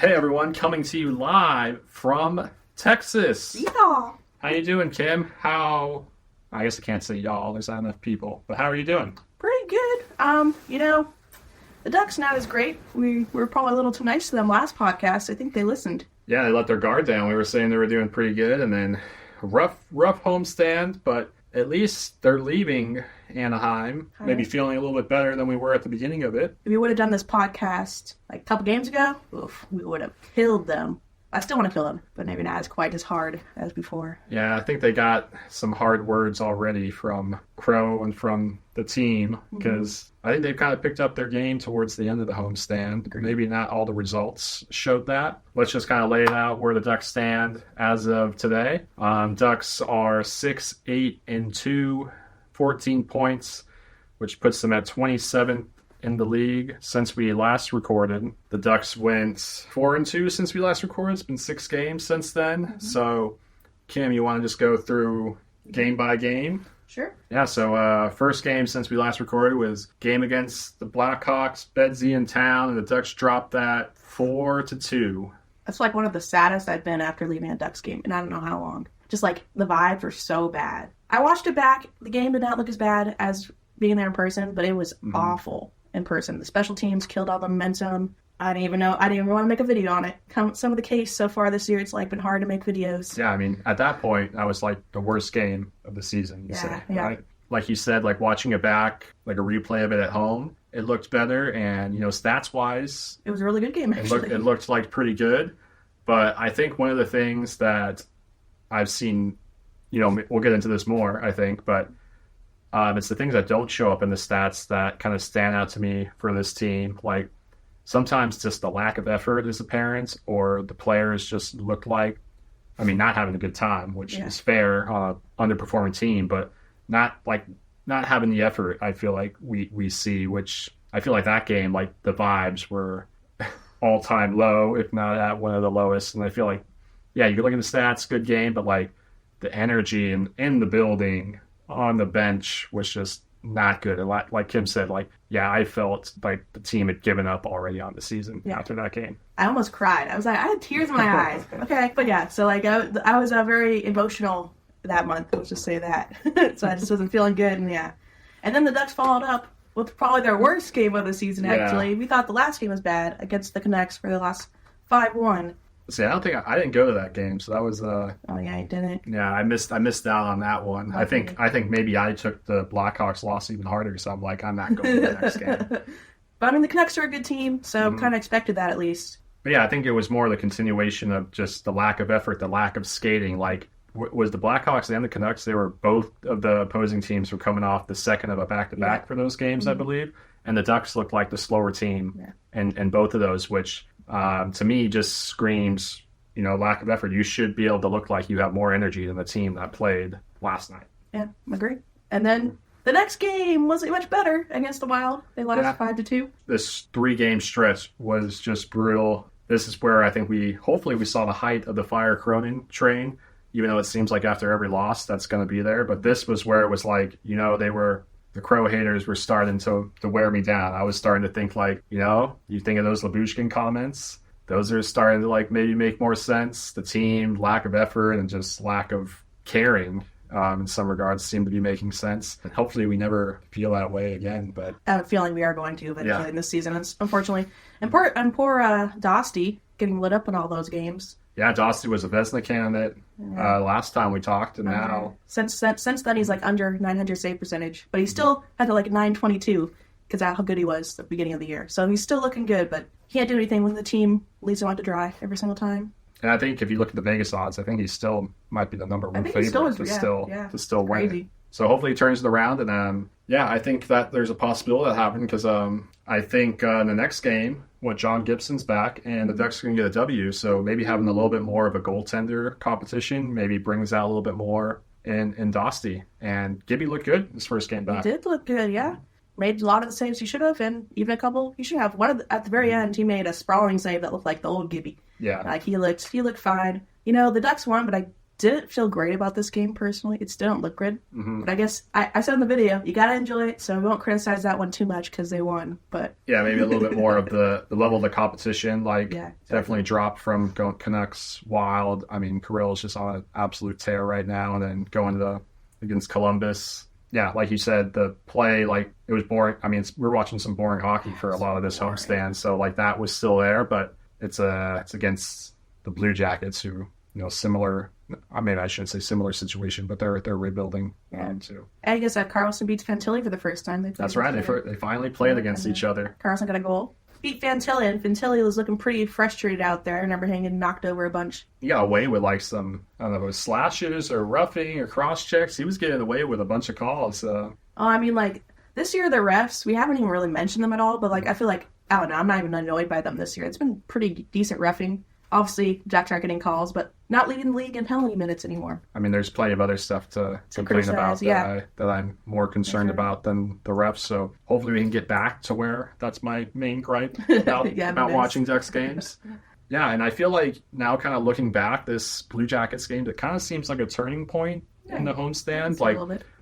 Hey everyone, coming to you live from Texas. Yeah. How you doing, Kim? I guess I can't say y'all, there's not enough people, but how are you doing? Pretty good. The Ducks not as great. We were probably a little too nice to them last podcast. I think they listened. Yeah, they let their guard down. We were saying they were doing pretty good, and then rough homestand, but at least they're leaving Anaheim, maybe feeling a little bit better than we were at the beginning of it. If we would have done this podcast like a couple games ago, we would have killed them. I still want to kill them, but maybe not as quite as hard as before. Yeah, I think they got some hard words already from Crow and from the team, because I think they've kind of picked up their game towards the end of the homestand. Maybe not all the results showed that. Let's just kind of lay it out where the Ducks stand as of today. Ducks are 6-8-2, 14 points, which puts them at 27th in the league since we last recorded. The Ducks went 4-2 since we last recorded. It's been 6 games since then. So, Kim, you want to just go through game by game? Sure. Yeah, so first game since we last recorded was game against the Blackhawks, Bedsy in town, and the Ducks dropped that 4-2. That's like one of the saddest I've been after leaving a Ducks game, and I don't know how long. Just like the vibes were so bad. I watched it back. The game did not look as bad as being there in person, but it was awful in person. The special teams killed all the momentum. I didn't even want to make a video on it. Some of the case so far this year, it's like been hard to make videos. Yeah, I mean, at that point, that was like the worst game of the season. Yeah. Like you said, like watching it back, like a replay of it at home, it looked better. And, stats-wise, it was a really good game, actually. It looked like pretty good. But I think one of the things that I've seen, we'll get into this more, I think, but it's the things that don't show up in the stats that kind of stand out to me for this team. Like, sometimes just the lack of effort is apparent, or the players just look like, not having a good time, which is fair on an underperforming team, but not having the effort I feel like we see, which I feel like that game, like the vibes were all-time low, if not at one of the lowest. And I feel like, you can look at the stats, good game, but like the energy in the building, on the bench, was just not good. And like Kim said, I felt like the team had given up already on the season after that game. I almost cried. I had tears in my eyes. Okay, but so I was very emotional that month. Let's just say that. So I just wasn't feeling good, and then the Ducks followed up with probably their worst game of the season. Actually, we thought the last game was bad against the Canucks for the last 5-1. See, I don't think I didn't go to that game, so that was Oh yeah, you didn't. Yeah, I missed out on that one. Okay. I think maybe I took the Blackhawks loss even harder, so I'm like, I'm not going to the next game. But the Canucks are a good team, so kind of expected that at least. But yeah, I think it was more the continuation of just the lack of effort, the lack of skating. Like, was the Blackhawks and the Canucks, they were both of the opposing teams were coming off the second of a back-to-back for those games, I believe. And the Ducks looked like the slower team in both of those, which to me just screams, lack of effort. You should be able to look like you have more energy than the team that played last night. Yeah, I agree. And then the next game wasn't much better against the Wild. They lost 5-2. This 3-game stretch was just brutal. This is where I think hopefully we saw the height of the Fire Cronin train, even though it seems like after every loss that's going to be there. But this was where it was like, the Crow haters were starting to wear me down. I was starting to think you think of those Labushkin comments, those are starting to maybe make more sense. The team, lack of effort, and just lack of caring in some regards seem to be making sense. And hopefully we never feel that way again. But I have a feeling we are going to eventually in this season, unfortunately. And poor Dosty getting lit up in all those games. Yeah, Dosty was a Vezina candidate last time we talked, and now since then he's under 900 save percentage, but he still had to 922 because of how good he was at the beginning of the year. So he's still looking good, but he can't do anything when the team leaves him out to dry every single time. And I think if you look at the Vegas odds, I think he still might be the number one favorite to still win. Crazy. So hopefully he turns it around, and I think that there's a possibility that happened because I think in the next game, John Gibson's back, and the Ducks are going to get a W, so maybe having a little bit more of a goaltender competition maybe brings out a little bit more in Dosty. And Gibby looked good his first game back. He did look good, yeah. Made a lot of the saves he should have, and even a couple he should have. At the very end, he made a sprawling save that looked like the old Gibby. Yeah. He looked fine. The Ducks won, but I didn't feel great about this game personally. It still didn't look good. But I guess I said in the video, you gotta enjoy it, so we won't criticize that one too much because they won. But yeah, maybe a little bit more of the level of the competition, definitely dropped from going Canucks Wild. I mean, Kirill's just on an absolute tear right now, and then going against Columbus. Yeah, like you said, the play, it was boring. I mean, we're watching some boring hockey for a lot of this homestand, so that was still there, but it's against the Blue Jackets, who similar. I mean, I shouldn't say similar situation, but they're rebuilding too. I guess that Carlson beats Fantilli for the first time. That's right. They finally played against each other. Carlson got a goal. Beat Fantilli, and Fantilli was looking pretty frustrated out there. I remember him getting knocked over a bunch. He got away with some, I don't know, it was slashes or roughing or cross checks. He was getting away with a bunch of calls. I mean, this year the refs, we haven't even really mentioned them at all, but I feel like, I don't know, I'm not even annoyed by them this year. It's been pretty decent reffing. Obviously, Jack's not getting calls, but not leading the league in penalty minutes anymore. I mean, there's plenty of other stuff to complain about that I'm more concerned about than the refs. So hopefully we can get back to where that's my main gripe about watching Ducks games. Yeah, and I feel like now kind of looking back, this Blue Jackets game, it kind of seems like a turning point in the homestand.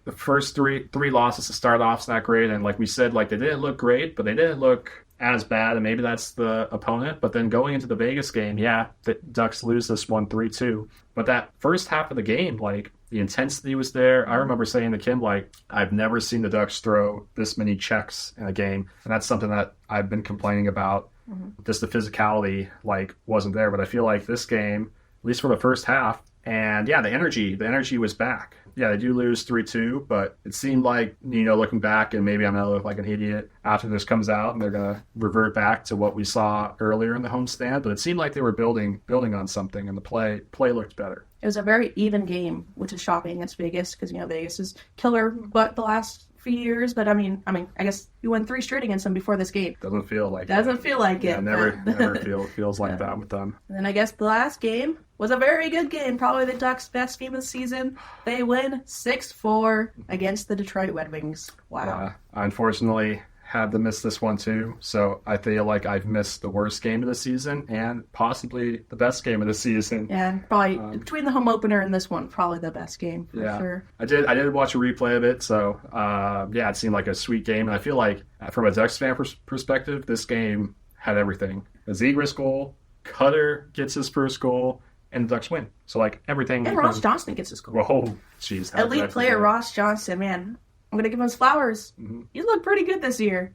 The first three losses to start off is not great, and like we said, they didn't look great, but they didn't look as bad, and maybe that's the opponent. But then going into the Vegas game, the Ducks lose this one 3-2. But that first half of the game, the intensity was there. I remember saying to Kim, I've never seen the Ducks throw this many checks in a game, and that's something that I've been complaining about. Just the physicality, wasn't there. But I feel like this game, at least for the first half, and the energy was back. Yeah, they do lose 3-2, but it seemed like, looking back, and maybe I'm going to look like an idiot after this comes out, and they're going to revert back to what we saw earlier in the homestand, but it seemed like they were building on something, and the play looked better. It was a very even game, which is shocking against Vegas, because, Vegas is killer butt the last few years, but I mean, I guess you won 3 straight against them before this game. Doesn't feel like it. Never feels like that with them. And then I guess the last game was a very good game, probably the Ducks' best game of the season. They win 6-4 against the Detroit Red Wings. Wow. Yeah, I unfortunately had to miss this one too, so I feel like I've missed the worst game of the season and possibly the best game of the season. Yeah, probably between the home opener and this one, probably the best game for sure. I did watch a replay of it, so it seemed like a sweet game, and I feel like from a Ducks fan perspective, this game had everything. A Zegras goal, Cutter gets his first goal, and the Ducks win. So everything. And Ross Johnston gets his goal. Whoa, jeez. Elite player Ross Johnston, man. I'm going to give him his flowers. He's looked pretty good this year.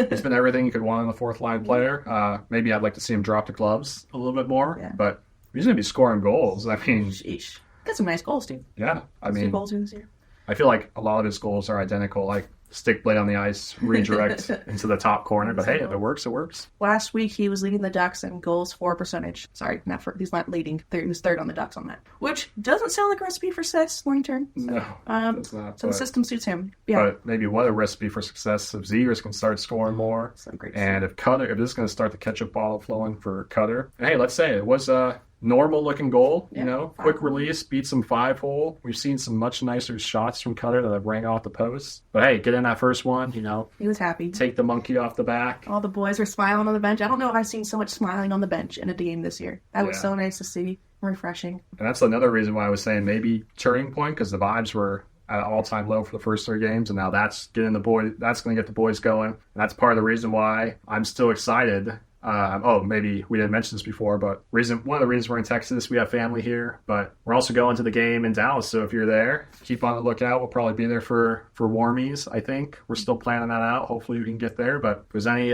He's been everything you could want in a fourth-line player. Maybe I'd like to see him drop the gloves a little bit more, but he's going to be scoring goals. I mean... Sheesh. Got some nice goals, too. Yeah, I mean... 2 goals this year. I feel like a lot of his goals are identical, stick blade on the ice, redirect into the top corner. But hey, if it works, it works. Last week, he was leading the Ducks in goals for percentage. Sorry, he's not leading. He was third on the Ducks on that. Which doesn't sound like a recipe for success long term. So, no, it's not. So the system suits him. Yeah. But maybe what a recipe for success if Zegras can start scoring more. And if this is going to start the ketchup bottle flowing for Cutter. And hey, let's say it was a normal looking goal, quick release, beats some 5-hole. We've seen some much nicer shots from Cutter that have rang off the post. But hey, get in that first one, He was happy. Take the monkey off the back. All the boys were smiling on the bench. I don't know if I've seen so much smiling on the bench in a game this year. That was so nice to see. Refreshing. And that's another reason why I was saying maybe turning point, because the vibes were at an all-time low for the first 3 games, and now that's going to get the boys going. And that's part of the reason why I'm still excited. Maybe we didn't mention this before, but one of the reasons we're in Texas, we have family here, but we're also going to the game in Dallas. So if you're there, keep on the lookout. We'll probably be there for warmies, I think. We're still planning that out. Hopefully we can get there. But if there's any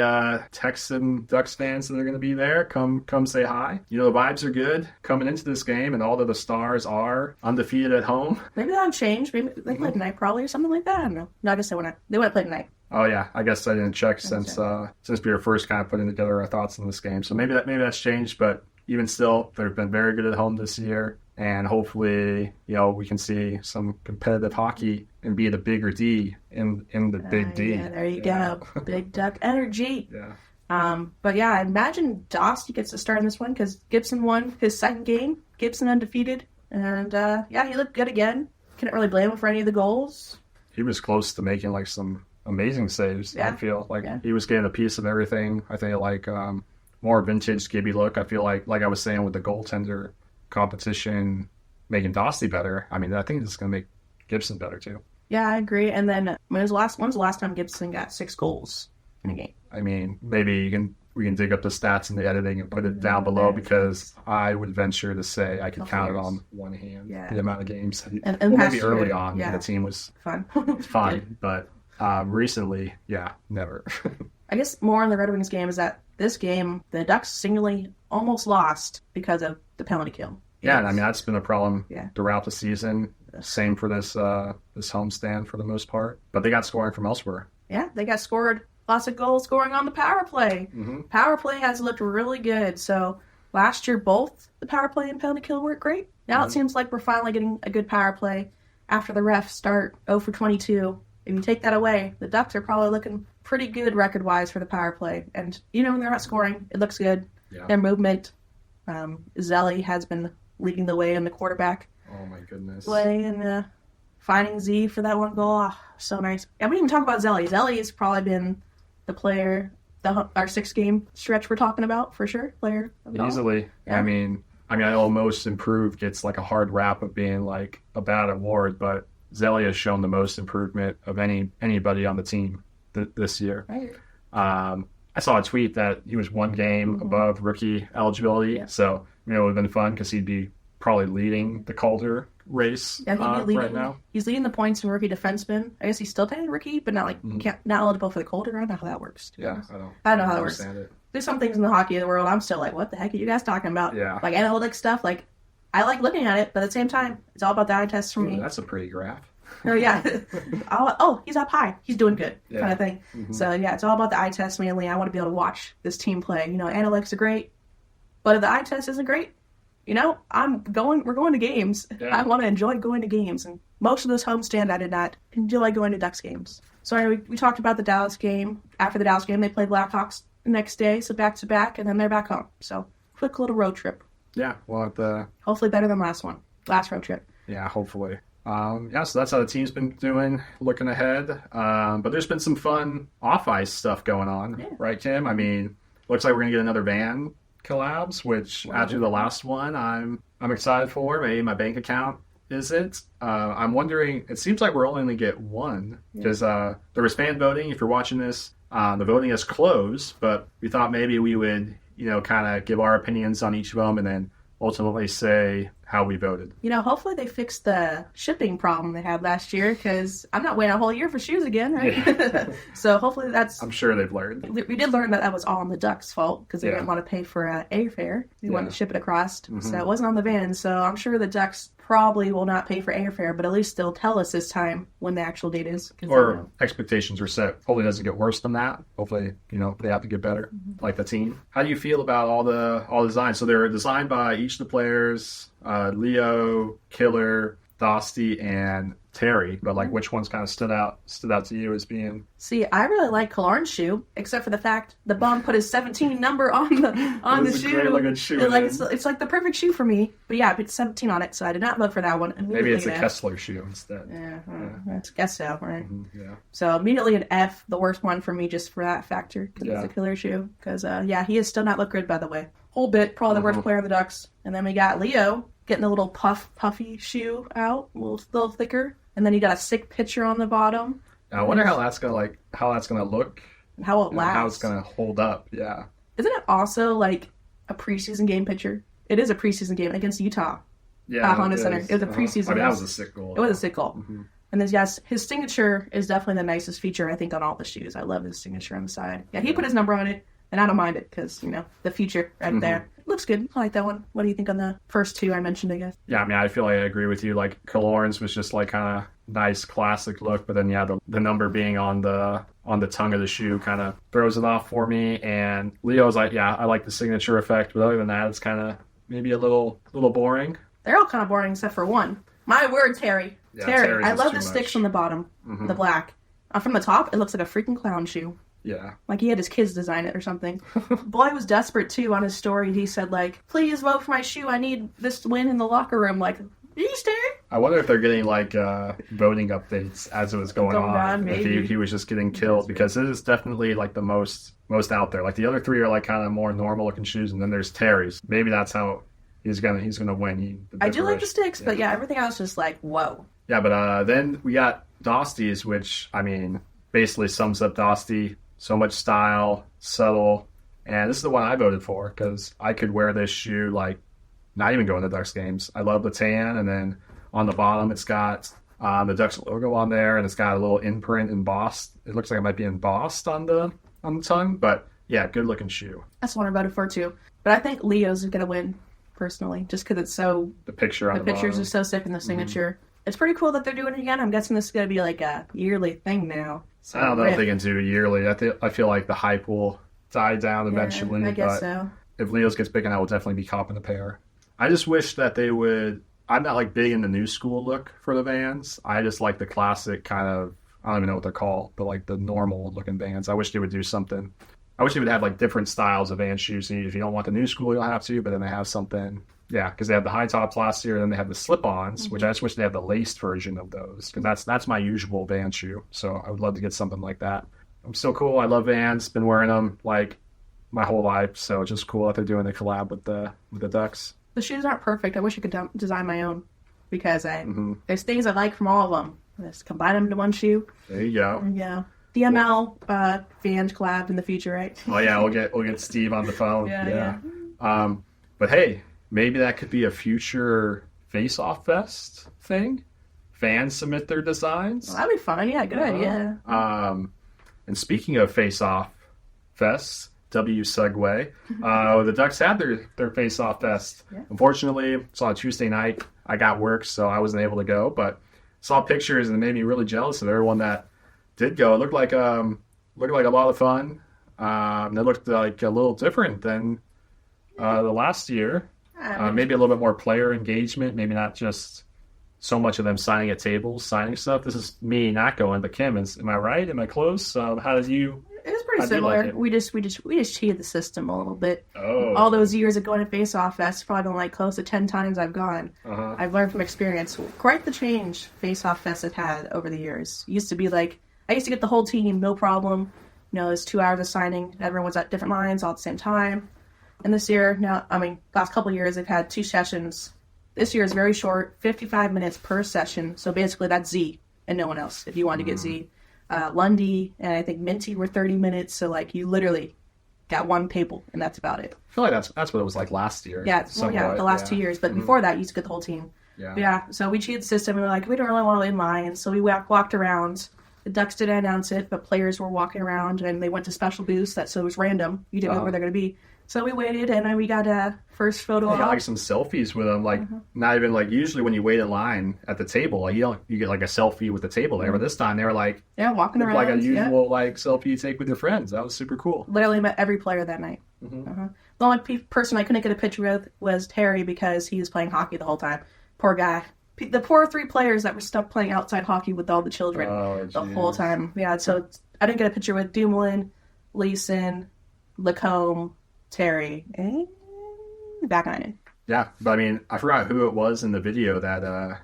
Texan Ducks fans that are going to be there, come say hi. The vibes are good coming into this game, and all of the stars are undefeated at home. Maybe that'll change. Maybe they play tonight probably or something like that. I don't know. No, I guess they wouldn't play tonight. Oh yeah, I guess I didn't check since we were first kind of putting together our thoughts on this game. So maybe that's changed, but even still, they've been very good at home this year, and hopefully, we can see some competitive hockey and be the bigger D in the big D. Yeah, there you go, Big Duck energy. Yeah. But yeah, I imagine Dosty gets to start in this one because Gibson won his second game. Gibson undefeated, and he looked good again. Couldn't really blame him for any of the goals. He was close to making some amazing saves. I feel he was getting a piece of everything. I think more vintage Gibby look. I feel like I was saying with the goaltender competition making Dosty better, I mean, I think it's going to make Gibson better too. Yeah, I agree. And then when's the last time Gibson got 6 goals in a game? I mean, maybe we can dig up the stats in the editing and put it down below, because I would venture to say I could count it on one hand, the amount of games. And maybe early on, the team was fun, but recently, never. I guess more on the Red Wings game is that this game, the Ducks singularly almost lost because of the penalty kill. Yeah, and I mean, that's been a problem throughout the season. Same for this homestand for the most part. But they got scoring from elsewhere. Yeah, they got scored. Lots of goals scoring on the power play. Mm-hmm. Power play has looked really good. So last year, both the power play and penalty kill weren't great. Now it seems like we're finally getting a good power play after the refs start 0 for 22. If you take that away, the Ducks are probably looking pretty good record-wise for the power play. And, when they're not scoring, it looks good. Yeah. Their movement, Zelli has been leading the way in the quarterback. Oh, my goodness. Play and finding Z for that one goal. Oh, so nice. And we didn't even talk about Zelli. Zelli has probably been the player, our 6-game stretch we're talking about, for sure. Player of the easily. Yeah. I mean, I know most improved gets like a hard rap of being like a bad award, but Zelli has shown the most improvement of anybody on the team this year. Right. I saw a tweet that he was 1 game above rookie eligibility, so it would have been fun because he'd be probably leading the Calder race right now. He's leading the points in rookie defenseman. I guess he's still technically rookie, but not not eligible for the Calder. I don't know how that works. Yeah, I don't know how that works. There's some things in the hockey of the world I'm still like, what the heck are you guys talking about? Yeah. Like analytics stuff. Like, I like looking at it, but at the same time, it's all about the eye test for me. That's a pretty graph. Oh, yeah. He's up high. He's doing good, kind of thing. Mm-hmm. So, it's all about the eye test mainly. I want to be able to watch this team play. Analytics are great, but if the eye test isn't great, we're going to games. Yeah. I want to enjoy going to games. And most of this homestand, I did not enjoy going to Ducks games. So we talked about the Dallas game. After the Dallas game, they played Blackhawks the next day, so back-to-back, and then they're back home. So quick little road trip. Yeah, well, hopefully better than last road trip. Yeah, hopefully. So that's how the team's been doing, looking ahead. But there's been some fun off-ice stuff going on, right, Kim? I mean, looks like we're going to get another van collabs, which after the last one, I'm excited for. Maybe my bank account isn't. I'm wondering, it seems like we're only going to get one, because there was fan voting. If you're watching this, the voting is closed, but we thought maybe we would, kind of give our opinions on each of them and then ultimately say how we voted. Hopefully they fixed the shipping problem they had last year, because I'm not waiting a whole year for shoes again, right? Yeah. So hopefully I'm sure they've learned. We did learn that was all on the Ducks' fault, because they didn't want to pay for airfare. They wanted to ship it across, so it wasn't on the van. So I'm sure the Ducks probably will not pay for airfare, but at least they'll tell us this time when the actual date is. Or expectations are set. Hopefully it doesn't get worse than that. Hopefully, they have to get better, like the team. How do you feel about all the designs? So they're designed by each of the players, Leo, Killer, Dosty, and Terry, but which ones kind of stood out to you as being? See, I really like Killorn's shoe, except for the fact the bum put his 17 number on the shoe. Great looking shoe. It's like the perfect shoe for me. But yeah, I put 17 on it, so I did not vote for that one. Maybe it's a Kessler shoe instead. Yeah. I guess so, right? Mm-hmm, yeah. So immediately an F, the worst one for me, just for that factor, because it's a killer shoe. Because he has still not looked good, by the way. Whole bit, probably the worst player on the Ducks. And then we got Leo getting the little puffy shoe out, a little thicker. And then he got a sick picture on the bottom. I wonder how that's gonna look. And how it lasts. How it's gonna hold up. Yeah. Isn't it also like a preseason game picture? It is a preseason game against Utah. Yeah. Honda Center. It was a preseason. That was a sick goal. It was a sick goal. Mm-hmm. And then his signature is definitely the nicest feature I think on all the shoes. I love his signature on the side. Yeah, he put his number on it. And I don't mind it because, the feature right there. It looks good. I like that one. What do you think on the first two I mentioned, I guess? Yeah, I feel like I agree with you. Like, Killorn's was just kind of nice, classic look. But then, the number being on the tongue of the shoe kind of throws it off for me. And Leo's I like the signature effect. But other than that, it's kind of maybe a little boring. They're all kind of boring except for one. My word, Terry. Yeah, Terry. I love the sticks on the bottom, the black. From the top, it looks like a freaking clown shoe. Yeah. Like he had his kids design it or something. Boy was desperate too on his story. He said please vote for my shoe. I need this win in the locker room. Easter. I wonder if they're getting voting updates as it was going on. Maybe. If he was just getting killed, because it is definitely the most out there. The other three are kind of more normal looking shoes, and then there's Terry's. Maybe that's how he's gonna win. I do like the sticks, but yeah, everything else is like, whoa. Yeah, but then we got Dostys, which, I mean, basically sums up Dosty. So much style, subtle, and this is the one I voted for because I could wear this shoe like not even going to Ducks games. I love the tan, and then on the bottom it's got the Ducks logo on there, and it's got a little imprint embossed. It looks like it might be embossed on the tongue, but yeah, good looking shoe. That's the one I voted for too. But I think Leo's is gonna win personally, just because it's so the picture on the pictures bottom are so sick in the signature. It's pretty cool that they're doing it again. I'm guessing this is gonna be like a yearly thing now. So I don't know if they can do it yearly. I feel like the hype will die down eventually. I guess but so. If Leo's gets big, I will definitely be copping a pair. I just wish that they would. I'm not like big in the new school look for the Vans. I just like the classic kind of. I don't even know what they're called, but like the normal looking Vans. I wish they would do something. I wish they would have like different styles of Vans shoes. If you don't want the new school, you'll have to. But then they have something. Yeah, because they have the high tops last year, and then they have the slip-ons, which I just wish they had the laced version of those, because that's my usual Vans shoe. So I would love to get something like that. I'm still cool. I love Vans. Been wearing them like my whole life. So it's just cool that they're doing the collab with the Ducks. The shoes aren't perfect. I wish I could design my own because there's things I like from all of them. Just combine them into one shoe. There you go. Yeah. DML Vans collab in the future, right? Oh yeah, we'll get Steve on the phone. Yeah. But hey, maybe that could be a future face-off fest thing. Fans submit their designs. Well, that'd be fun. Yeah, good idea. And speaking of face-off fests, segue, the Ducks had their face-off fest. Yeah. Unfortunately, it's on a Tuesday night. I got work, so I wasn't able to go. But saw pictures and it made me really jealous of everyone that did go. It looked like a lot of fun. It looked like a little different than the last year. Maybe a little bit more player engagement. Maybe not just so much of them signing at tables, signing stuff. This is me not going, but Kim, am I right? Am I close? How did you? It was pretty similar. Like we just cheated the system a little bit. Oh. All those years of going to Face Off Fest, probably been like close to 10 times I've gone. I've learned from experience. Quite the change Face Off Fest has had over the years. It used to be like I used to get the whole team, no problem. You know, it's 2 hours of signing. Everyone was at different lines all at the same time. And this year, last couple of years, they've had 2 sessions. This year is very short, 55 minutes per session. So basically, that's Z and no one else. If you want to get Z, Lundy and I think Minty were 30 minutes. So like you literally got one table, and that's about it. I feel like that's what it was like last year. Yeah, the last 2 years. But before that, you used to get the whole team. Yeah. So we cheated the system, and we're like, we don't really want to inline. So we walked around. The Ducks didn't announce it, but players were walking around, and they went to special booths. So it was random. You didn't know where they're going to be. So we waited, and then we got a first photo. I got like some selfies with them. Like not even like usually when you wait in line at the table, like you get like a selfie with the table there. But this time they were like walking around like a usual like selfie you take with your friends. That was super cool. Literally met every player that night. The only person I couldn't get a picture with was Terry because he was playing hockey the whole time. Poor guy. The poor 3 players that were stuck playing outside hockey with all the children the whole time. Yeah, so I didn't get a picture with Dumoulin, Leeson, Lacombe, Terry, and Backinen. Yeah, but I mean, I forgot who it was in the video that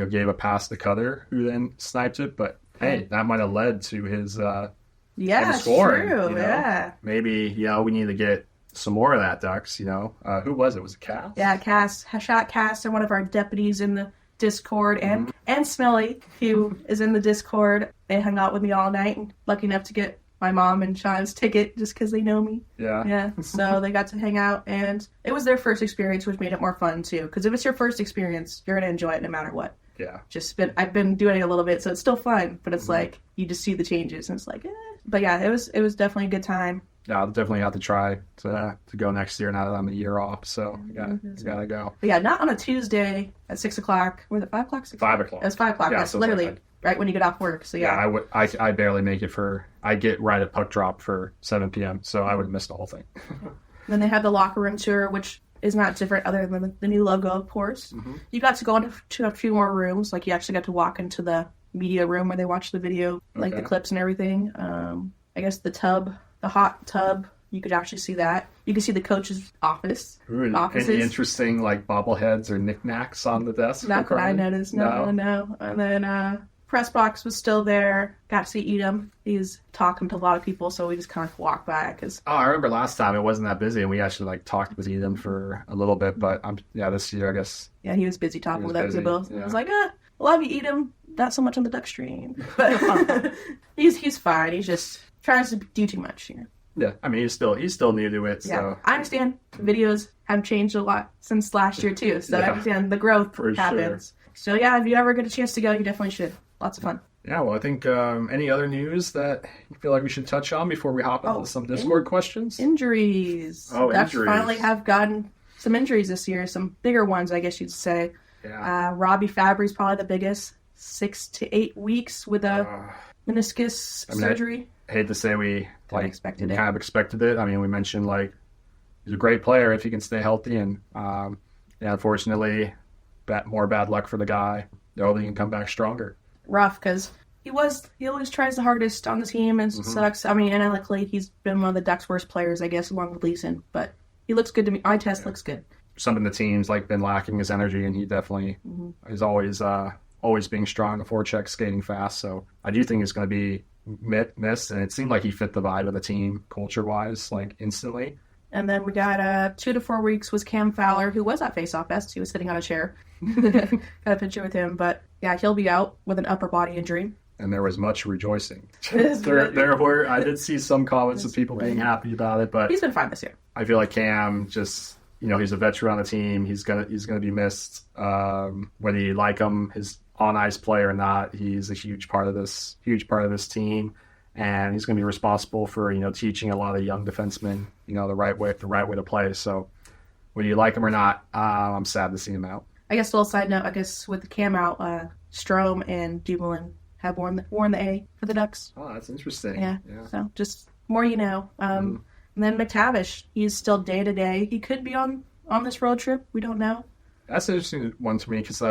gave a pass to Cutter, who then sniped it. But hey, that might have led to his scoring. True. Yeah, maybe we need to get some more of that, Ducks. Who was it? Was it Cass? Yeah, Cass. Shot Cass and one of our deputies in the Discord, and Smelly, who is in the Discord. They hung out with me all night, and lucky enough to get my mom and Sean's ticket just because they know me. Yeah. So they got to hang out, and it was their first experience, which made it more fun too. Because if it's your first experience, you're gonna enjoy it no matter what. Yeah. I've been doing it a little bit, so it's still fun, but it's like you just see the changes, and it's like, But yeah, it was definitely a good time. Yeah, I'll definitely have to try to go next year now that I'm a year off. So I gotta go. But yeah, not on a Tuesday at 6 o'clock. Was it 5 o'clock? 5 o'clock. It was 5 o'clock. Yeah, That's literally right when you get off work. So yeah. I barely make it I get right at puck drop for 7 p.m. So I would have missed the whole thing. Then they have the locker room tour, which is not different other than the new logo, of course. You got to go into a few more rooms. Like you actually got to walk into the media room where they watch the video, like the clips and everything. I guess the hot tub. You could actually see that. You can see the coach's offices. Any interesting like bobbleheads or knickknacks on the desk? Not that I noticed. No. And then press box was still there. Got to see Edom. He's talking to a lot of people, so we just kind of walked by. I remember last time it wasn't that busy, and we actually like talked with Edom for a little bit. But this year I guess. Yeah, he was busy talking with other people. Yeah. I was like, love you, Edom. Not so much on the duck stream, but he's fine. He's just trying to do too much, Yeah, I mean he's still new to it. So. Yeah, I understand. The videos have changed a lot since last year too, so I understand the growth happens. Sure. So yeah, if you ever get a chance to go, you definitely should. Lots of fun. Yeah, well, I think any other news that you feel like we should touch on before we hop into some Discord questions? Injuries. Ducks finally have gotten some injuries this year, some bigger ones, I guess you'd say. Yeah. Robbie Fabry's probably the biggest, 6 to 8 weeks with a meniscus surgery. I hate to say we kind of expected it. I mean, we mentioned like he's a great player if he can stay healthy, and unfortunately, more bad luck for the guy. They're hoping he can come back stronger. Rough because he always tries the hardest on the team and sucks. I mean, analytically, he's been one of the Ducks' worst players, I guess, along with Leeson. But he looks good to me. Eye test looks good. Something the team's like been lacking is energy, and he definitely is always being strong, a forecheck, skating fast. So I do think it's going to be missed, and it seemed like he fit the vibe of the team culture-wise, like instantly. And then we got 2 to 4 weeks was Cam Fowler, who was at Face-Off Fest. He was sitting on a chair. Got a picture with him, but yeah, he'll be out with an upper body injury. And there was much rejoicing. there were. I did see some comments of people being happy about it, but he's been fine this year. I feel like Cam just, he's a veteran on the team. He's gonna be missed. Whether you like him, his on ice play or not, he's a huge part of this team, and he's gonna be responsible for teaching a lot of young defensemen the right way to play. So whether you like him or not, I'm sad to see him out. I guess a little side note, with the Cam out, Strome and Dumoulin have worn the A for the Ducks. Oh, that's interesting. Yeah. So just more And then McTavish, he's still day to day. He could be on this road trip. We don't know. That's an interesting one to me because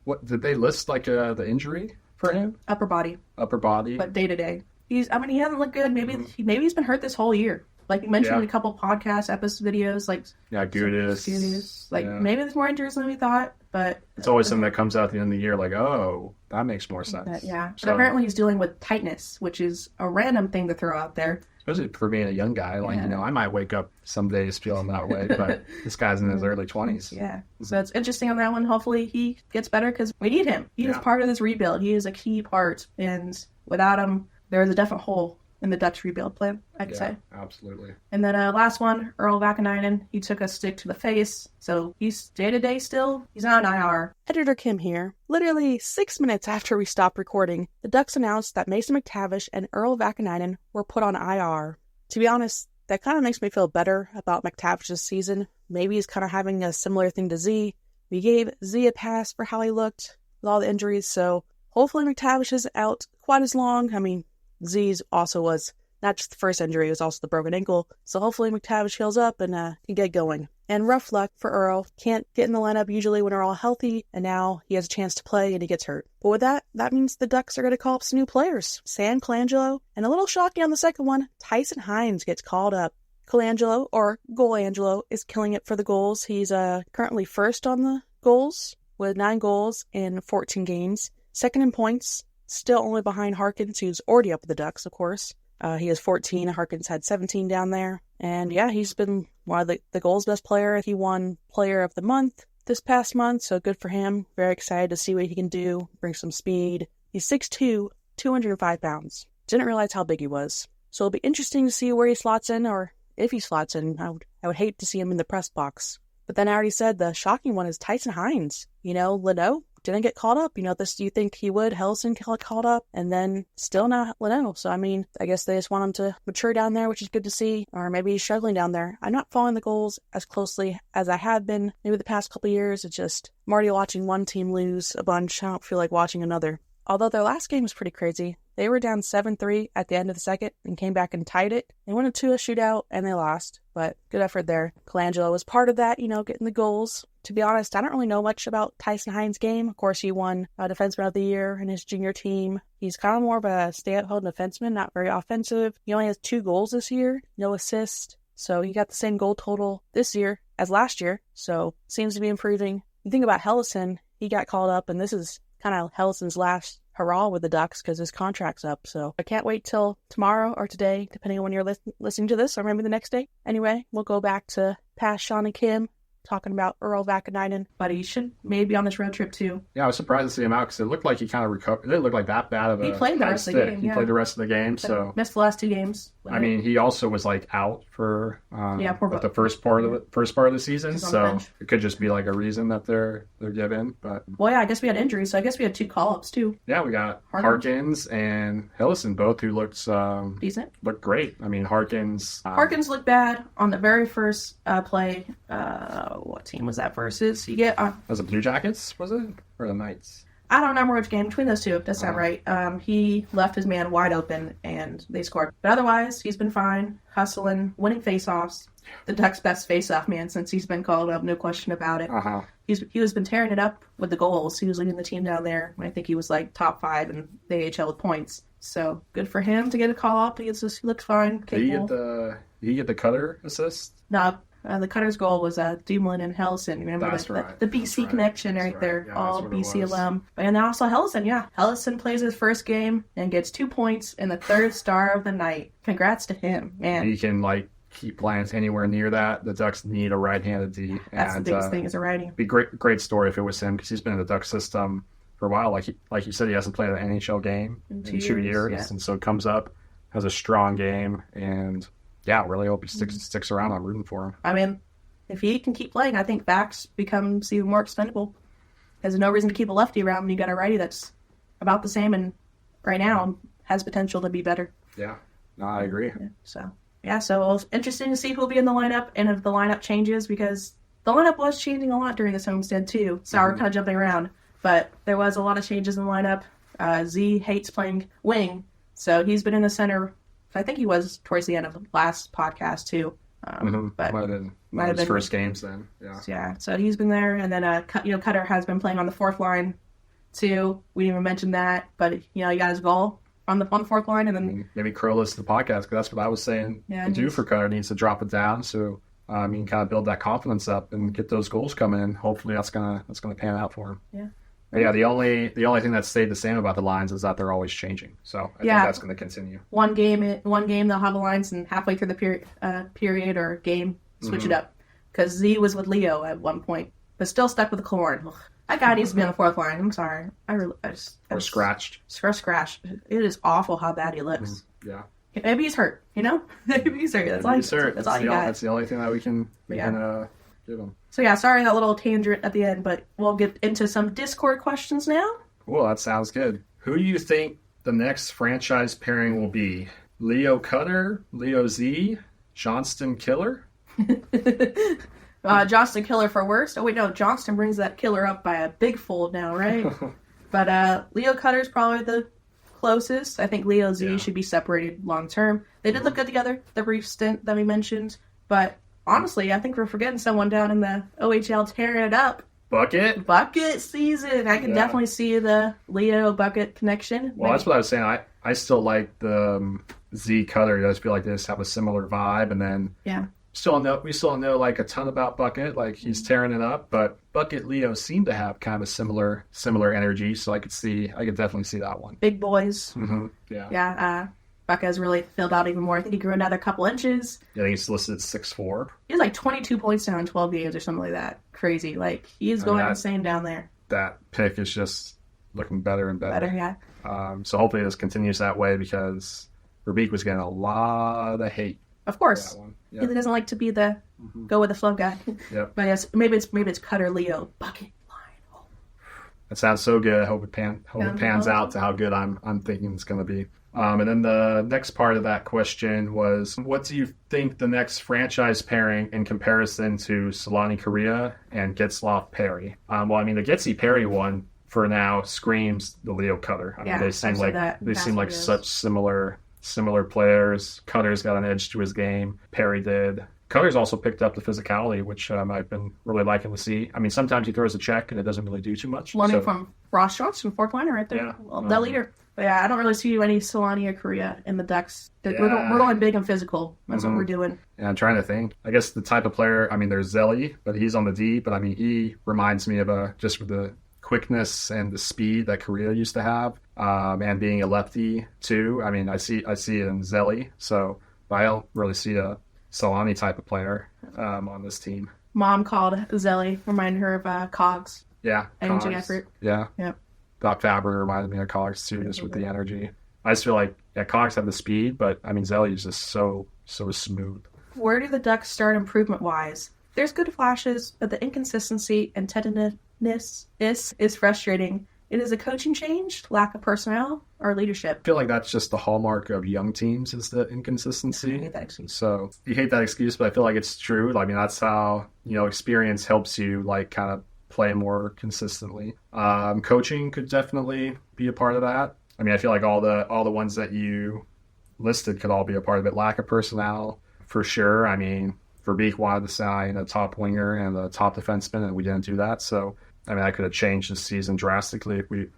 what did they list the injury for him? Upper body. But day to day. He hasn't looked good. Maybe he's been hurt this whole year. Like you mentioned in a couple podcast videos, Gudis. Maybe there's more injuries than we thought, but it's always something that comes out at the end of the year, like, oh, that makes more sense. But apparently he's dealing with tightness, which is a random thing to throw out there. Especially for being a young guy, I might wake up some days feeling that way, but this guy's in his early 20s. Yeah, so it's interesting on that one. Hopefully he gets better because we need him. He is part of this rebuild. He is a key part, and without him, there is a definite hole in the Dutch rebuild plan, I could say. Absolutely. And then last one, Earl Vakanainen, he took a stick to the face, so he's day-to-day still. He's on IR. Editor Kim here. Literally 6 minutes after we stopped recording, the Ducks announced that Mason McTavish and Earl Vakanainen were put on IR. To be honest, that kind of makes me feel better about McTavish's season. Maybe he's kind of having a similar thing to Z. We gave Z a pass for how he looked with all the injuries, so hopefully McTavish isn't out quite as long. I mean, Z's also was not just the first injury, it was also the broken ankle. So hopefully McTavish heals up and can get going. And rough luck for Earl. Can't get in the lineup usually when we're all healthy, and now he has a chance to play and he gets hurt. But with that means the Ducks are going to call up some new players. Sam Colangelo, and a little shocking on the second one, Tyson Hines gets called up. Colangelo, or Golangelo, is killing it for the goals. He's currently first on the goals with 9 goals in 14 games. Second in points. Still only behind Harkins, who's already up with the Ducks, of course. He has 14. Harkins had 17 down there. And yeah, he's been one of the goals best player. He won Player of the Month this past month, so good for him. Very excited to see what he can do, bring some speed. He's 6'2", 205 pounds. Didn't realize how big he was. So it'll be interesting to see where he slots in, or if he slots in. I would hate to see him in the press box. But then I already said the shocking one is Tyson Hines. Leno didn't get called up. You think he would. Hellison got called up, and then still not Leno. So, I guess they just want him to mature down there, which is good to see. Or maybe he's struggling down there. I'm not following the goals as closely as I have been maybe the past couple of years. It's just, I'm already watching one team lose a bunch. I don't feel like watching another. Although their last game was pretty crazy. They were down 7-3 at the end of the second and came back and tied it. They went into a shootout and they lost, but good effort there. Colangelo was part of that, getting the goals. To be honest, I don't really know much about Tyson Hines' game. Of course, he won Defenseman of the Year in his junior team. He's kind of more of a stay-at-home defenseman, not very offensive. He only has 2 goals this year, no assists. So he got the same goal total this year as last year, so seems to be improving. You think about Hellison, he got called up, and this is kind of Hellison's last hurrah with the Ducks because his contract's up. So I can't wait till tomorrow or today, depending on when you're listening to this, or maybe the next day. Anyway, we'll go back to past Sean and Kim, talking about Earl Vakanainen, but he should maybe be on this road trip too. Yeah, I was surprised to see him out because it looked like he kind of recovered. It didn't look like that bad of a. He played the rest of the game. He played the rest of the game, so missed the last 2 games. I mean, he also was like out for the first part of the season, so it could just be like a reason that they're given. But well, yeah, I guess we had injuries, so I guess we had 2 call-ups too. Yeah, we got Harkins and Hillison, both who looked decent, looked great. I mean, Harkins looked bad on the very first play. What team was that versus? You get was it Blue Jackets? Was it or the Knights? I don't remember which game between those two. That's not right. He left his man wide open, and they scored. But otherwise, he's been fine, hustling, winning faceoffs. The Ducks' best faceoff man since he's been called up, no question about it. He has been tearing it up with the goals. He was leading the team down there. I think he was like top 5 in the AHL with points. So good for him to get a call up. He looks fine. Did he get the Cutter assist? No. The Cutter's goal was Dumoulin and Hellison. Remember the BC connection right there, yeah, all BC alum. And now also Hellison, yeah. Hellison plays his first game and gets 2 points in the 3rd star of the night. Congrats to him, man. He can keep playing anywhere near that. The Ducks need a right-handed D. That's the biggest thing is a righty. Be great story if it was him because he's been in the Ducks system for a while. Like you said, he hasn't played an NHL game in 2 years, yeah. And so it comes up, has a strong game, and. Yeah, really hope he sticks around. I'm rooting for him. I mean, if he can keep playing, I think Vax becomes even more expendable. There's no reason to keep a lefty around when you got a righty that's about the same and right now has potential to be better. Yeah, no, I agree. So it's interesting to see who'll be in the lineup and if the lineup changes because the lineup was changing a lot during this homestand too. So we're kind of jumping around, but there was a lot of changes in the lineup. Z hates playing wing, so he's been in the center. I think he was towards the end of the last podcast too. But might have been first games then. Yeah. So he's been there, and then Cutter has been playing on the 4th line too. We didn't even mention that, but he got his goal on the 4th line, and then maybe Crow listens to the podcast because that's what I was saying. Yeah, do for Cutter needs to drop it down so you can kind of build that confidence up and get those goals coming in. Hopefully that's gonna pan out for him. Yeah. But yeah, the only thing that stayed the same about the lines is that they're always changing. So I think that's going to continue. One game they'll have the lines, and halfway through the period or game, switch it up. Because Z was with Leo at one point, but still stuck with the Clorn. That guy needs to be on the 4th line. I'm sorry. Or scratched. Scratched. It is awful how bad he looks. Yeah. Maybe he's hurt. Maybe he's hurt. That's all you got. That's the only thing that we can give him. So yeah, sorry that little tangent at the end, but we'll get into some Discord questions now. Cool, that sounds good. Who do you think the next franchise pairing will be? Leo Cutter, Leo Z, Johnston Killer? Johnston Killer for worst. Oh wait, no, Johnston brings that killer up by a big fold now, right? But Leo Cutter's probably the closest. I think Leo Z should be separated long term. They did look good together, the brief stint that we mentioned, but honestly, I think we're forgetting someone down in the OHL tearing it up. Bucket season. I can definitely see the Leo Bucket connection. Well, that's what I was saying. I still like the Z Cutter. I just feel like they just have a similar vibe. And then we still don't know like a ton about Bucket. Like he's tearing it up, but Bucket Leo seem to have kind of a similar energy. So I could definitely see that one. Big boys. Mm-hmm. Yeah. Bucket has really filled out even more. I think he grew another couple inches. Yeah, I think he's listed at 6'4". He has like 22 points now in 12 games or something like that. Crazy. Like, he is going insane down there. That pick is just looking better and better. Yeah. So hopefully this continues that way because Verbeek was getting a lot of hate. Of course. Yep. He doesn't like to be the go with the flow guy. Yep. But yes, maybe it's Cutter Leo Bucket line. Oh. That sounds so good. I hope it pans out to how good I'm thinking it's going to be. And then the next part of that question was, what do you think the next franchise pairing in comparison to Solani Korea and Getzlaf Perry? The Getzy Perry one for now screams the Leo Cutter. They seem like such similar players. Cutter's got an edge to his game. Perry did. Cutter's also picked up the physicality, which I've been really liking to see. I mean, sometimes he throws a check and it doesn't really do too much. Learning from Ross Johnston, 4th liner right there. Yeah. The leader. But yeah, I don't really see any Solani or Korea in the Ducks. We're going big and physical. That's what we're doing. Yeah, I'm trying to think. I guess the type of player, there's Zelly, but he's on the D. But he reminds me of just with the quickness and the speed that Korea used to have, and being a lefty too. I mean, I see it in Zelly, so but I don't really see a Solani type of player on this team. Mom called Zelly, reminded her of Cogs. Yeah, Energy Cogs. effort. Yeah. Yep. Doc Faber reminded me of Cogs too, just with the energy. I just feel like Cogs have the speed, but I mean Zelly is just so smooth. Where do the Ducks start improvement-wise? There's good flashes, but the inconsistency and tentativeness is frustrating. It is a coaching change, lack of personnel, or leadership. I feel like that's just the hallmark of young teams is the inconsistency. I hate that excuse. So you hate that excuse, but I feel like it's true. I mean, that's how, experience helps you like kind of play more consistently. Coaching could definitely be a part of that. I mean, I feel like all the ones that you listed could all be a part of it. Lack of personnel, for sure. I mean, Verbeek wanted to sign a top winger and a top defenseman, and we didn't do that. So, I mean, I could have changed the season drastically if we,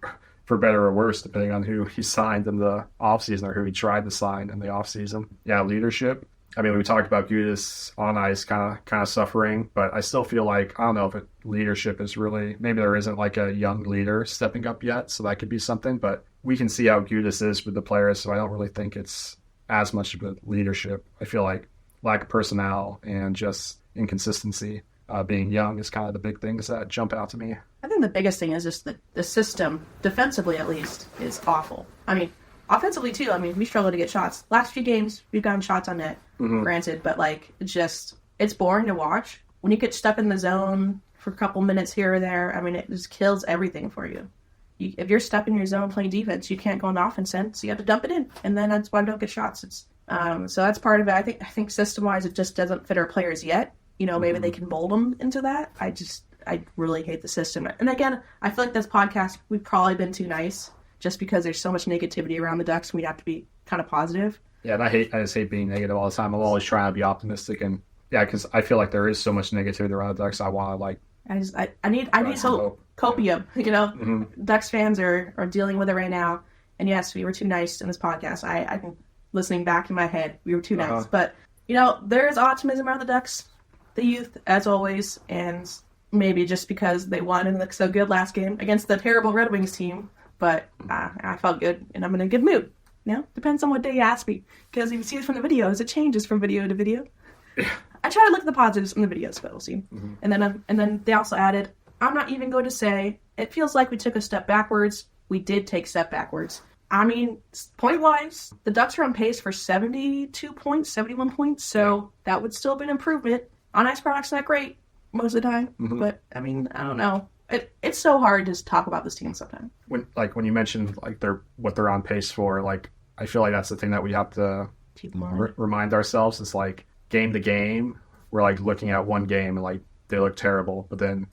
for better or worse, depending on who he signed in the offseason or who he tried to sign in the offseason. Yeah, leadership. I mean, we talked about Gudas on ice kind of suffering, but I still feel like, I don't know if leadership is really, maybe there isn't like a young leader stepping up yet, so that could be something, but we can see how Gudas is with the players, so I don't really think it's as much of a leadership. I feel like lack of personnel and just inconsistency, being young is kind of the big things that jump out to me. I think the biggest thing is just the system, defensively at least, is awful. I mean, offensively too. I mean, we struggle to get shots. Last few games, we've gotten shots on net, granted, but like, it's boring to watch. When you get stuck in the zone for a couple minutes here or there, I mean, it just kills everything for you. If you're stuck in your zone playing defense, you can't go on the offense end, so you have to dump it in, and then that's why I don't get shots. So that's part of it. I think system-wise, it just doesn't fit our players yet. Maybe they can mold them into that. I really hate the system. And again, I feel like this podcast, we've probably been too nice just because there's so much negativity around the Ducks, and we'd have to be kind of positive. Yeah, and I just hate being negative all the time. I'm always trying to be optimistic, and yeah, because I feel like there is so much negativity around the Ducks. I want to I need some copium. Ducks fans are dealing with it right now. And yes, we were too nice in this podcast. I'm listening back in my head, we were too nice. But there is optimism around the Ducks, the youth, as always, and maybe just because they won and looked so good last game against the terrible Red Wings team. But I felt good, and I'm in a good mood. Depends on what day you ask me, because if you see it from the videos, it changes from video to video. I try to look at the positives in the videos, but we'll see. And then they also added, I'm not even going to say, it feels like we took a step backwards. We did take a step backwards. I mean, point-wise, the Ducks are on pace for 72 points, 71 points, so that would still be an improvement. On-ice product's not great most of the time, but, I mean, I don't know. It's so hard to talk about this team sometimes. When you mentioned like what they're on pace for, like I feel like that's the thing that we have to remind ourselves is like game to game, we're like looking at one game and like they look terrible, but then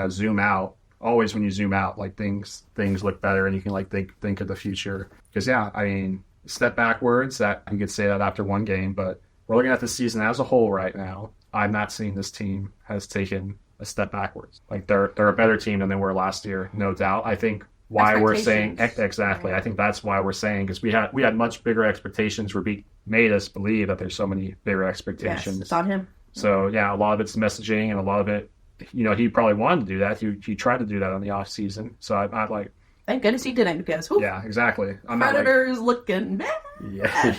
zoom out. Always when you zoom out, like things look better, and you can like think of the future. Because I mean, step backwards. That you could say that after one game, but we're looking at the season as a whole right now. I'm not seeing this team has taken a step backwards. Like they're a better team than they were last year, no doubt. I think why we're saying exactly. I think that's why we're saying, because we had much bigger expectations. Verbeek made us believe that there's so many bigger expectations. Yes, it's on him. So a lot of it's messaging, and a lot of it, he probably wanted to do that. He tried to do that on the off season. So I'm like, thank goodness he didn't, because yeah, exactly. Predators looking bad. Yeah.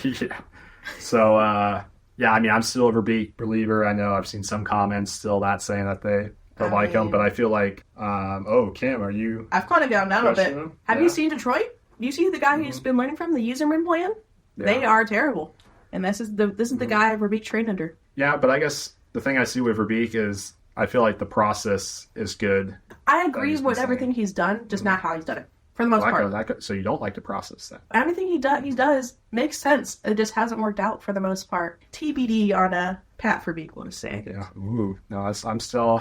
So I mean, I'm still a Verbeek believer. I know I've seen some comments still not saying that they like him, but I feel like, Kim, are you? I've kind of gone down a bit. Him? Have you seen Detroit? Do you see the guy who's been learning from the Userman plan? Yeah. They are terrible, and this is the guy Verbeek trained under. Yeah, but I guess the thing I see with Verbeek is I feel like the process is good. I agree with everything he's done, just not how he's done it. For the most part. So you don't like the process then? Everything he does makes sense. It just hasn't worked out for the most part. TBD on Pat Verbeek, we'll just say. Yeah. Ooh. No, I'm still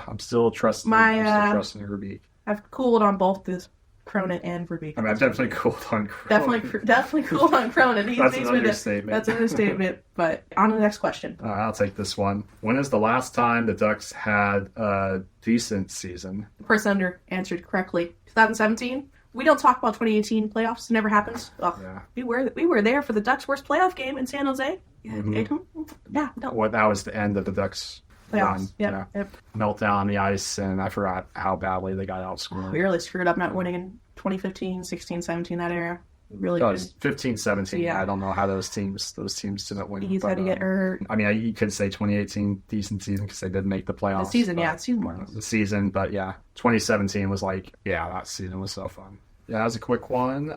trusting. Trusting Verbeek. I've cooled on both this Cronin and Verbeek. I mean, I've definitely cooled on Cronin. Definitely cooled on Cronin. That's an understatement. That's an understatement. But on to the next question. I'll take this one. When is the last time the Ducks had a decent season? The person under answered correctly. 2017. We don't talk about 2018 playoffs. It never happens. Oh, yeah. We were there for the Ducks' worst playoff game in San Jose. Yeah. Well, that was the end of the Ducks. run. Yep. Meltdown on the ice, and I forgot how badly they got outscored. We really screwed up not winning in 2015, 16, 17, that era. Really good. 15, 17. Yeah. I don't know how those teams didn't win. He's had to get hurt. I mean, you could say 2018 decent season because they did make the playoffs. The season, but yeah, 2017 was that season was so fun. Yeah, that was a quick one.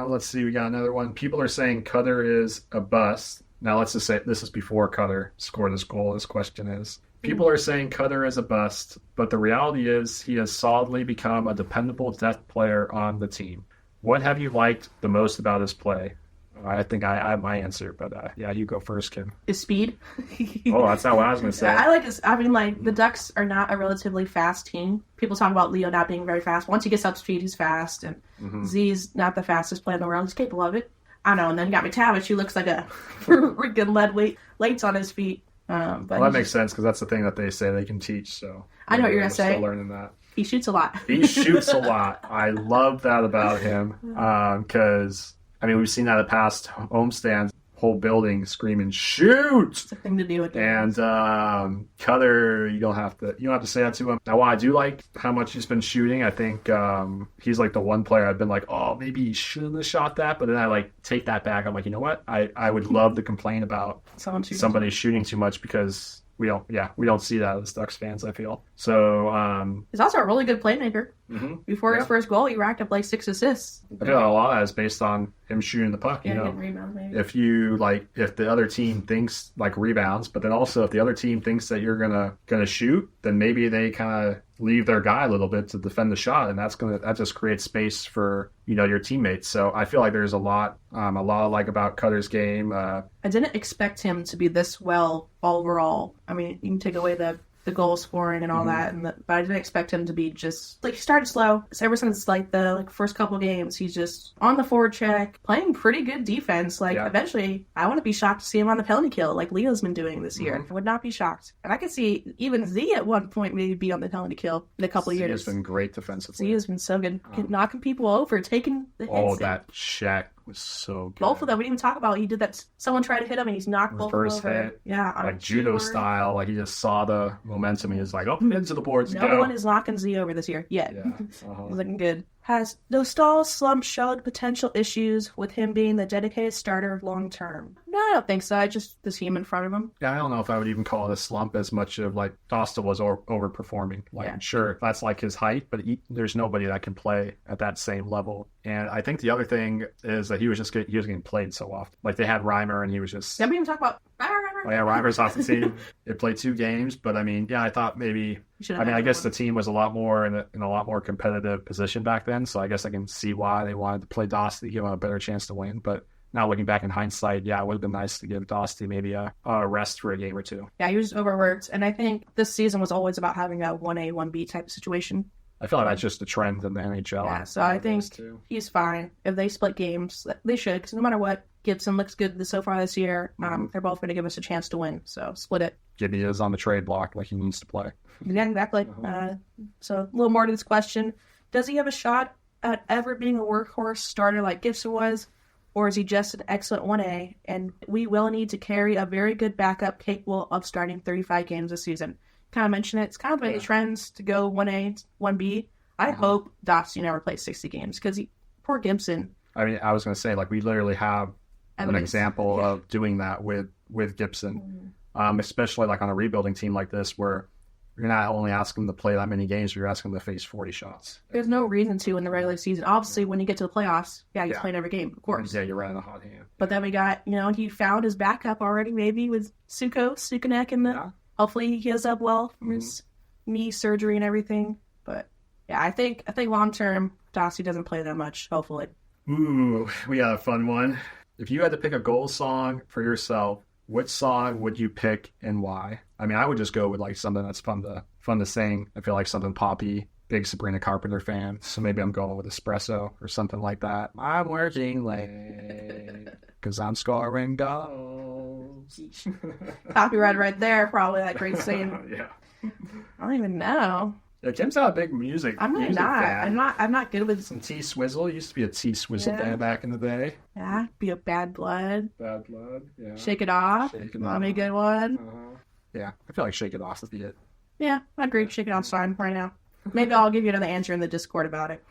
Let's see, we got another one. People are saying Cutter is a bust. Now let's just say this is before Cutter scored this goal. This question is. People are saying Cutter is a bust, but the reality is he has solidly become a dependable depth player on the team. What have you liked the most about his play? I think I have my answer, but you go first, Kim. His speed. Oh, that's not what I was going to say. I like his. I mean, the Ducks are not a relatively fast team. People talk about Leo not being very fast. Once he gets up speed, he's fast, and Z's not the fastest player in the world. He's capable of it. I don't know. And then you got McTavish, who looks like a freaking lead weights on his feet. But that makes sense because that's the thing that they say they can teach. So I know what you're going to say. Still learning that. He shoots a lot. He shoots a lot. I love that about him because, we've seen that at past homestands, whole building screaming, shoot! It's a thing to do with And Cutter, you don't have to say that to him. Now, while I do like how much he's been shooting, I think he's like the one player I've been like, oh, maybe he shouldn't have shot that. But then I take that back. I'm like, you know what? I would love to complain about somebody shooting too much because we don't see that as Ducks fans, I feel. So he's also a really good playmaker. Before his first goal, he racked up 6 assists. I feel a lot of that is based on him shooting the puck. Rebounds, maybe. If the other team thinks rebounds, but then also if the other team thinks that you're gonna shoot, then maybe they kind of leave their guy a little bit to defend the shot, and that just creates space for your teammates. So I feel like there's a lot I like about Cutter's game. I didn't expect him to be this well overall. I mean, you can take away the goal scoring and all that, but I didn't expect him to be just he started slow. So ever since the first couple games, he's just on the forward check, playing pretty good defense. Eventually, I wouldn't be shocked to see him on the penalty kill like Leo's been doing this year. I would not be shocked, and I could see even Z at one point maybe be on the penalty kill in a couple of years. Z has been great defensively. Z has been so good, knocking people over, taking the hits. Oh, that check was so good. Both of them we didn't even talk about. He did that. Someone tried to hit him and he's knocked both of them over. Hit, yeah, judo style. He just saw the momentum. He was like, up into the boards. No one is knocking Z over this year yet. Yeah. He's looking good. Has Dostal's slump showed potential issues with him being the dedicated starter long term? No, I don't think so. I just the team in front of him. Yeah, I don't know if I would even call it a slump as much of Dostal was overperforming. Sure, that's his height, but there's nobody that can play at that same level. And I think the other thing is that he was getting played so often. They had Reimer, and he was just. Didn't we even talk about Reimer? Oh, yeah, Reimer's off the team. It played 2 games, but I thought maybe. I guess the team was a lot more in a lot more competitive position back then. So I guess I can see why they wanted to play Dostal to give him a better chance to win. But now looking back in hindsight, it would have been nice to give Dostal maybe a rest for a game or 2. Yeah, he was overworked, and I think this season was always about having a 1A, 1B type of situation. I feel like that's just the trend in the NHL. Yeah, so I think he's fine. If they split games, they should, because no matter what, Gibson looks good so far this year. They're both going to give us a chance to win, so split it. Gibby is on the trade block he needs to play. Yeah, exactly. So a little more to this question. Does he have a shot at ever being a workhorse starter like Gibson was, or is he just an excellent 1A, and we will need to carry a very good backup capable of starting 35 games this season? Kind of mention it. It's kind of like the trends to go 1A, 1B. I hope Dostal never plays 60 games because poor Gibson. I was going to say, we literally have an example of doing that with Gibson, especially on a rebuilding team like this where you're not only asking him to play that many games, you're asking him to face 40 shots. There's no reason to in the regular season. Obviously, when you get to the playoffs, he's playing every game, of course. Yeah, you're running a hot hand. But then we got, he found his backup already, maybe with Sukanek in the. Hopefully he heals up well from his knee surgery and everything. But I think long term, Dostal doesn't play that much. Hopefully. Ooh, we got a fun one. If you had to pick a goal song for yourself, which song would you pick and why? I would just go with something that's fun to sing. I feel like something poppy. Big Sabrina Carpenter fan, so maybe I'm going with Espresso or something like that. I'm working late because I'm scoring goals. Copyright right there, probably that great scene. Yeah. I don't even know. Yeah, Kim's not a big music. I'm not good with some T Swizzle. Used to be a T Swizzle fan back in the day. Yeah, be a Bad Blood. Bad Blood. Yeah. Shake It Off. That'd be a good one. Yeah, I feel like Shake It Off is it. Yeah, I agree. Shake It Off's fine right now. Maybe I'll give you another answer in the Discord about it.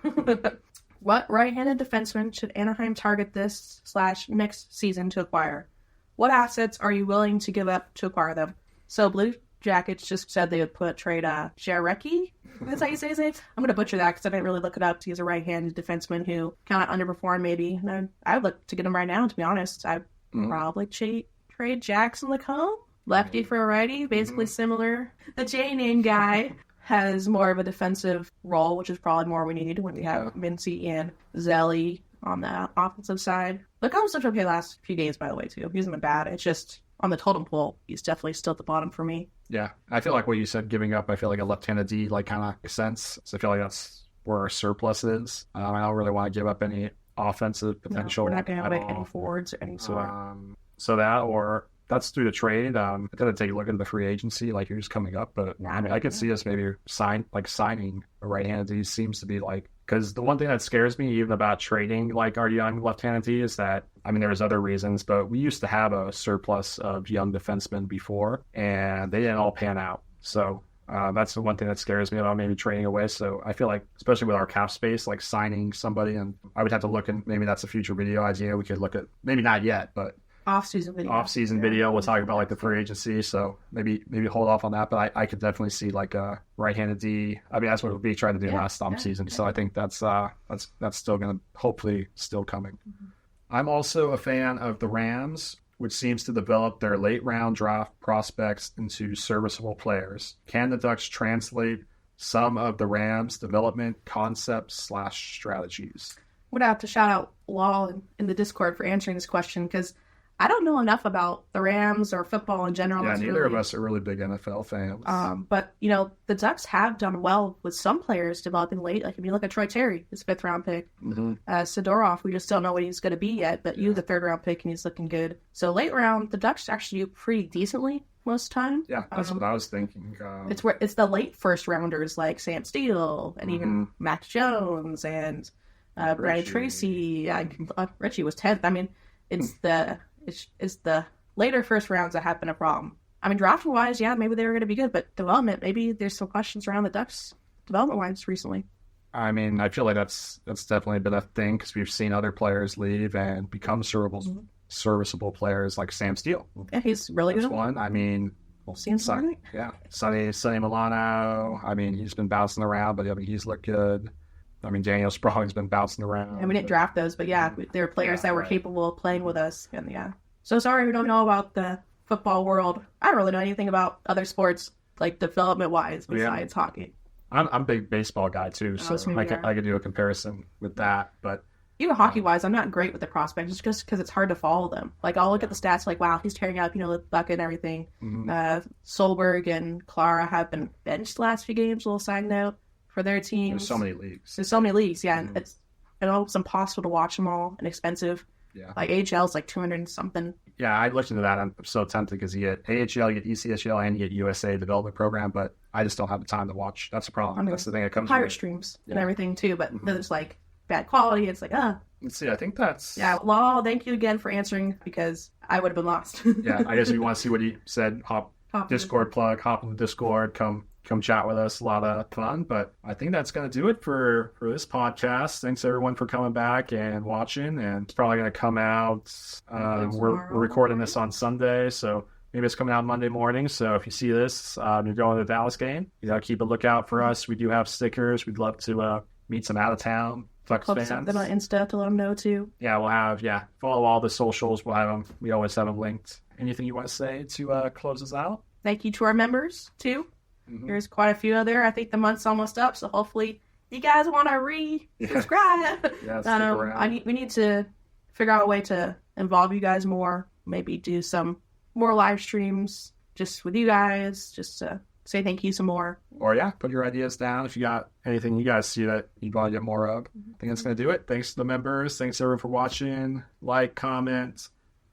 What right-handed defenseman should Anaheim target this / next season to acquire? What assets are you willing to give up to acquire them? So Blue Jackets just said they would trade Jarecki. That's how you say his name? I'm going to butcher that because I didn't really look it up. He's a right-handed defenseman who kind of underperformed maybe. And I would look to get him right now, to be honest. I'd probably trade Jackson Lacombe. Lefty for a righty, basically similar. The J-name guy has more of a defensive role, which is probably more we need when we have Mincy and Zelly on the offensive side. Lacombe's looked okay last few games, by the way, too. He hasn't been bad. It's just on the totem pole, he's definitely still at the bottom for me. Yeah, I feel like what you said, giving up, I feel like a left-handed D like kind of makes sense. So I feel like that's where our surplus is. I don't really want to give up any offensive potential. No, we're not going to have any forwards or any sort. So that, or that's through the trade. I gotta take a look at the free agency, like who's coming up. But I mean, I could see us maybe signing a right-handed D. Seems to be like, because the one thing that scares me even about trading like our young left-handed D is that, I mean, there's other reasons, but we used to have a surplus of young defensemen before, and they didn't all pan out. So that's the one thing that scares me about maybe trading away. So I feel like, especially with our cap space, like signing somebody, and I would have to look, and maybe that's a future video idea. We could look at, maybe not yet, but off-season video. We'll talk about like the free agency, so maybe hold off on that. But I could definitely see like a right-handed D. I mean, that's what we tried to do last season. So I think that's still going to hopefully still coming. I'm also a fan of the Rams, which seems to develop their late-round draft prospects into serviceable players. Can the Ducks translate some of the Rams' development concepts / strategies? I would have to shout out Law in the Discord for answering this question, because I don't know enough about the Rams or football in general. Yeah, neither of us are really big NFL fans. But, the Ducks have done well with some players developing late. Like, if you look at Troy Terry, his 5th-round pick. Sidorov, we just don't know what he's going to be yet, but you the 3rd-round pick, and he's looking good. So late round, the Ducks actually do pretty decently most of the time. Yeah, that's what I was thinking. It's the late first-rounders like Sam Steele and even Max Jones and Brandon Tracy. Richie was 10th. I mean, it's the later first rounds that have been a problem. I mean, draft-wise, yeah, maybe they were going to be good, but development, maybe there's some questions around the Ducks development-wise recently. I mean, I feel like that's definitely been a thing, because we've seen other players leave and become serviceable players like Sam Steele. Yeah, he's really good. That's one. I mean, Sonny Milano. I mean, he's been bouncing around, but I mean, he's looked good. I mean, Daniel Sprague's been bouncing around. And we didn't draft those, but yeah, there were players that were capable of playing with us. And yeah. So sorry we don't know about the football world. I don't really know anything about other sports, like development-wise, besides hockey. I'm a big baseball guy, too, so I could do a comparison with that. But even hockey-wise, I'm not great with the prospects, just because it's hard to follow them. Like, I'll look at the stats, like, wow, he's tearing up, the bucket and everything. Solberg and Clara have been benched the last few games, little side note, for their teams. There's so many leagues. Yeah. It's impossible to watch them all and expensive. Yeah. Like, AHL is like 200 and something. Yeah, I looked into that. I'm so tempted, because you get AHL, you get ECHL, and you get USA development program, but I just don't have the time to watch. That's the problem. That's the thing that comes Pirate streams and everything, too, but there's, like, bad quality. It's like, Let's see, I think that's... Yeah, Law, thank you again for answering, because I would have been lost. Yeah, I guess if you want to see what he said, hop Discord plug, hop in the Discord, come chat with us. A lot of fun. But I think that's going to do it for this podcast. Thanks everyone for coming back and watching. And it's probably going to come out. We're recording this on Sunday, so maybe it's coming out Monday morning. So if you see this, you're going to the Dallas game, you got to keep a lookout for us. We do have stickers. We'd love to meet some out of town Ducks fans. Something on Insta to let them know too. Yeah, we'll have follow all the socials. We'll have them. We always have them linked. Anything you want to say to close us out? Thank you to our members too. There's quite a few out there. I think the month's almost up, so hopefully you guys want to re-subscribe. We need to figure out a way to involve you guys more. Maybe do some more live streams just with you guys, just to say thank you some more. Or put your ideas down if you got anything you guys see that you'd want to get more of. I think that's going to do it. Thanks to the members. Thanks everyone for watching. Like, comment,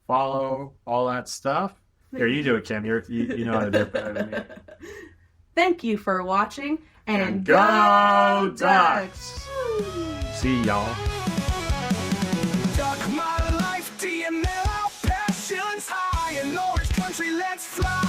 follow, all that stuff. Here, you do it, Kim. You know how to do it better than me. Thank you for watching, and go Ducks! See y'all. Duck my life, DML, passions high, in Norwich country, let's fly.